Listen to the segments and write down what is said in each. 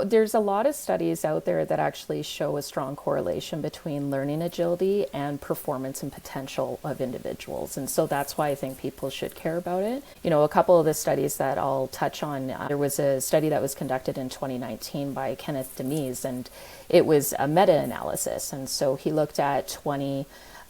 There's a lot of studies out there that actually show a strong correlation between learning agility and performance and potential of individuals. And so that's why I think people should care about it. A couple of the studies that I'll touch on, there was a study that was conducted in 2019 by Kenneth Demise, and it was a meta-analysis. And so he looked at 20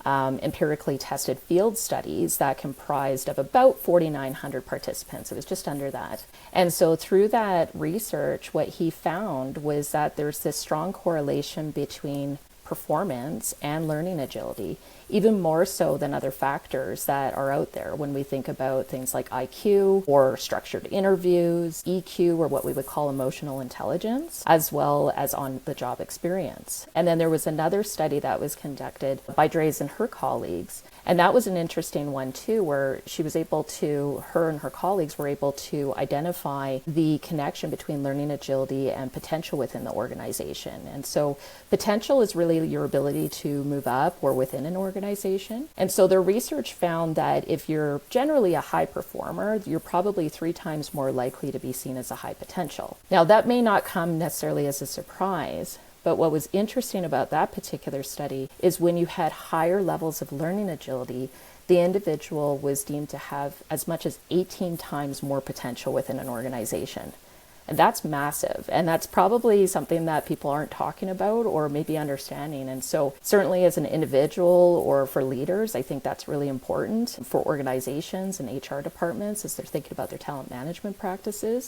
empirically tested field studies that comprised of about 4,900 participants. It was just under that. And so through that research, what he found was that there's this strong correlation between performance and learning agility, even more so than other factors that are out there when we think about things like IQ or structured interviews, EQ, or what we would call emotional intelligence, as well as on-the-job experience. And then there was another study that was conducted by Drays and her colleagues, and that was an interesting one too, where her and her colleagues were able to identify the connection between learning agility and potential within the organization. And so potential is really your ability to move up or within an organization. And so their research found that if you're generally a high performer, you're probably 3 times more likely to be seen as a high potential. Now, that may not come necessarily as a surprise, but what was interesting about that particular study is when you had higher levels of learning agility, the individual was deemed to have as much as 18 times more potential within an organization. And that's massive. And that's probably something that people aren't talking about or maybe understanding. And so certainly as an individual or for leaders, I think that's really important for organizations and HR departments as they're thinking about their talent management practices.